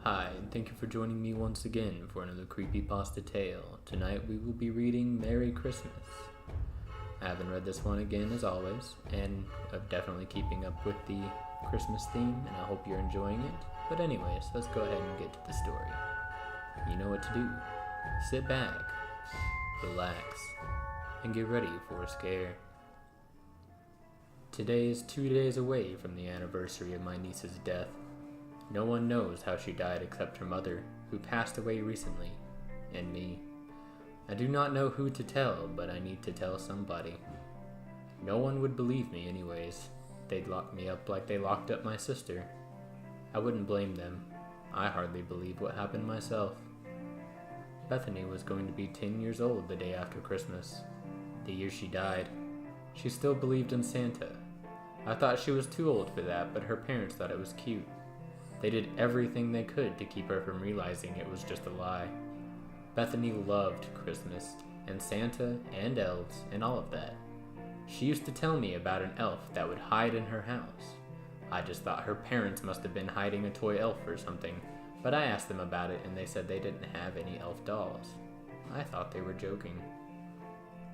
Hi, and thank you for joining me once again for another Creepypasta tale. Tonight we will be reading Merry Christmas. I haven't read this one again as always, and I'm definitely keeping up with the Christmas theme, and I hope you're enjoying it. But anyways, let's go ahead and get to the story. You know what to do. Sit back, relax, and get ready for a scare. Today is 2 days away from the anniversary of my niece's death. No one knows how she died except her mother, who passed away recently, and me. I do not know who to tell, but I need to tell somebody. No one would believe me anyways. They'd lock me up like they locked up my sister. I wouldn't blame them. I hardly believe what happened myself. Bethany was going to be 10 years old the day after Christmas, the year she died. She still believed in Santa. I thought she was too old for that, but her parents thought it was cute. They did everything they could to keep her from realizing it was just a lie. Bethany loved Christmas, and Santa, and elves, and all of that. She used to tell me about an elf that would hide in her house. I just thought her parents must have been hiding a toy elf or something, but I asked them about it and they said they didn't have any elf dolls. I thought they were joking.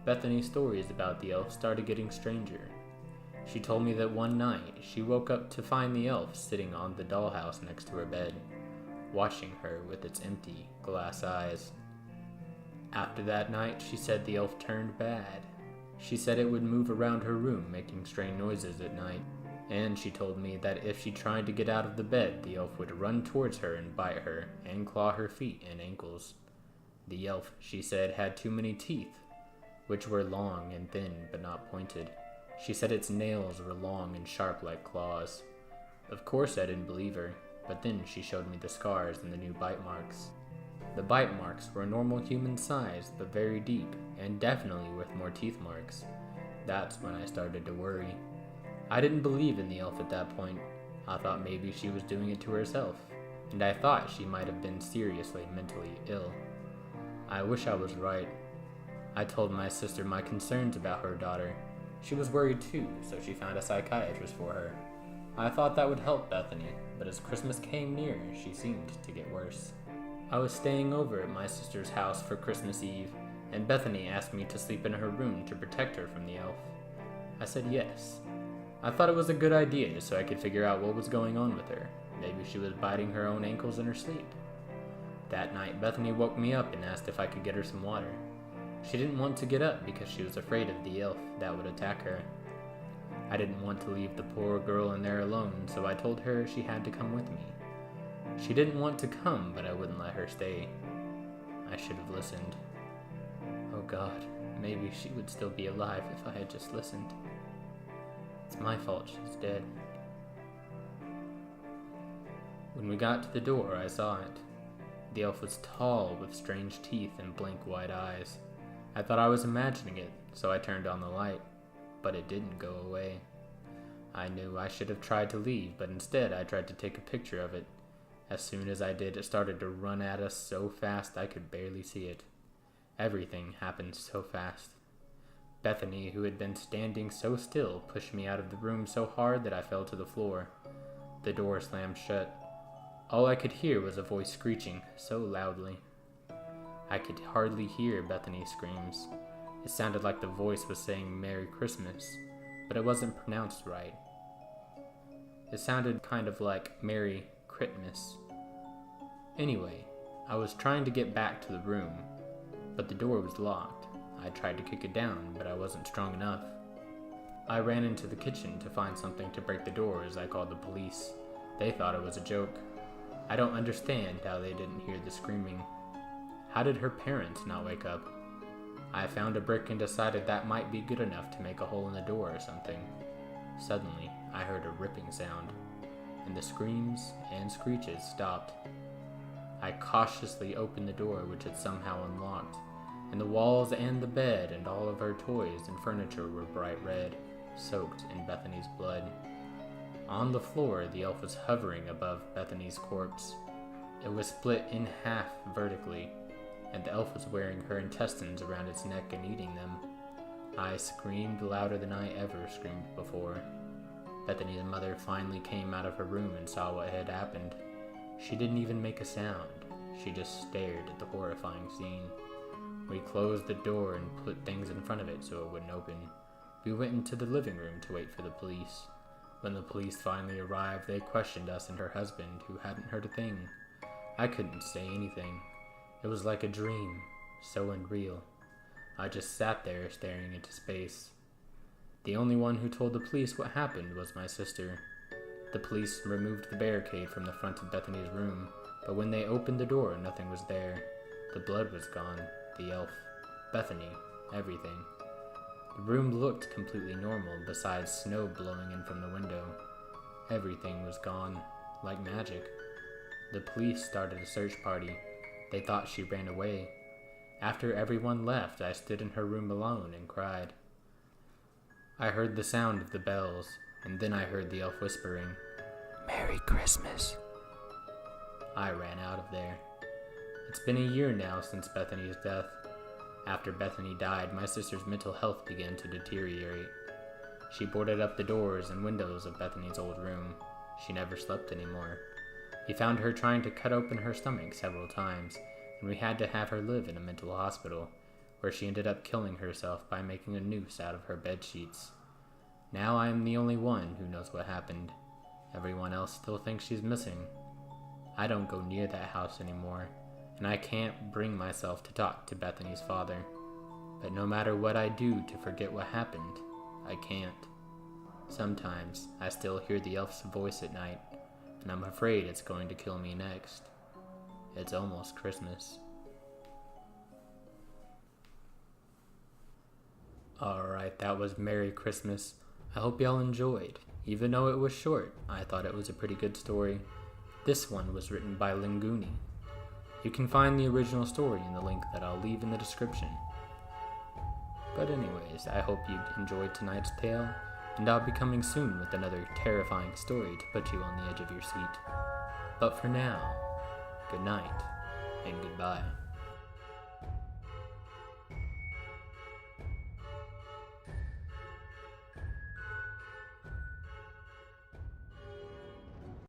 Bethany's stories about the elf started getting stranger. She told me that one night she woke up to find the elf sitting on the dollhouse next to her bed, watching her with its empty glass eyes. After that night, she said the elf turned bad. She said it would move around her room, making strange noises at night, and she told me that if she tried to get out of the bed, the elf would run towards her and bite her and claw her feet and ankles. The elf, she said, had too many teeth, which were long and thin but not pointed. She said its nails were long and sharp like claws. Of course I didn't believe her, but then she showed me the scars and the new bite marks. The bite marks were normal human size, but very deep, and definitely with more teeth marks. That's when I started to worry. I didn't believe in the elf at that point. I thought maybe she was doing it to herself, and I thought she might have been seriously mentally ill. I wish I was right. I told my sister my concerns about her daughter. She was worried too, so she found a psychiatrist for her. I thought that would help Bethany, but as Christmas came near, she seemed to get worse. I was staying over at my sister's house for Christmas Eve, and Bethany asked me to sleep in her room to protect her from the elf. I said yes. I thought it was a good idea so I could figure out what was going on with her. Maybe she was biting her own ankles in her sleep. That night, Bethany woke me up and asked if I could get her some water. She didn't want to get up because she was afraid of the elf that would attack her. I didn't want to leave the poor girl in there alone, so I told her she had to come with me. She didn't want to come, but I wouldn't let her stay. I should have listened. Oh God, maybe she would still be alive if I had just listened. It's my fault she's dead. When we got to the door, I saw it. The elf was tall with strange teeth and blank white eyes. I thought I was imagining it, so I turned on the light, but it didn't go away. I knew I should have tried to leave, but instead I tried to take a picture of it. As soon as I did, it started to run at us so fast I could barely see it. Everything happened so fast. Bethany, who had been standing so still, pushed me out of the room so hard that I fell to the floor. The door slammed shut. All I could hear was a voice screeching so loudly. I could hardly hear Bethany's screams. It sounded like the voice was saying Merry Christmas, but it wasn't pronounced right. It sounded kind of like Merry Christmas. Anyway, I was trying to get back to the room, but the door was locked. I tried to kick it down, but I wasn't strong enough. I ran into the kitchen to find something to break the door as I called the police. They thought it was a joke. I don't understand how they didn't hear the screaming. How did her parents not wake up? I found a brick and decided that might be good enough to make a hole in the door or something. Suddenly, I heard a ripping sound, and the screams and screeches stopped. I cautiously opened the door, which had somehow unlocked, and the walls and the bed and all of her toys and furniture were bright red, soaked in Bethany's blood. On the floor, the elf was hovering above Bethany's corpse. It was split in half vertically, and the elf was wearing her intestines around its neck and eating them. I screamed louder than I ever screamed before. Bethany's mother finally came out of her room and saw what had happened. She didn't even make a sound. She just stared at the horrifying scene. We closed the door and put things in front of it so it wouldn't open. We went into the living room to wait for the police. When the police finally arrived, they questioned us and her husband, who hadn't heard a thing. I couldn't say anything. It was like a dream, so unreal. I just sat there staring into space. The only one who told the police what happened was my sister. The police removed the barricade from the front of Bethany's room, but when they opened the door, nothing was there. The blood was gone, the elf, Bethany, everything. The room looked completely normal, besides snow blowing in from the window. Everything was gone, like magic. The police started a search party. They thought she ran away. After everyone left, I stood in her room alone and cried. I heard the sound of the bells, and then I heard the elf whispering, "Merry Christmas." I ran out of there. It's been a year now since Bethany's death. After Bethany died, my sister's mental health began to deteriorate. She boarded up the doors and windows of Bethany's old room. She never slept anymore. We found her trying to cut open her stomach several times, and we had to have her live in a mental hospital, where she ended up killing herself by making a noose out of her bed sheets. Now I am the only one who knows what happened. Everyone else still thinks she's missing. I don't go near that house anymore, and I can't bring myself to talk to Bethany's father. But no matter what I do to forget what happened, I can't. Sometimes I still hear the elf's voice at night, and I'm afraid it's going to kill me next. It's almost Christmas. Alright, that was Merry Christmas. I hope y'all enjoyed. Even though it was short, I thought it was a pretty good story. This one was written by Linguni. You can find the original story in the link that I'll leave in the description. But anyways, I hope you enjoyed tonight's tale, and I'll be coming soon with another terrifying story to put you on the edge of your seat. But for now, good night, and goodbye.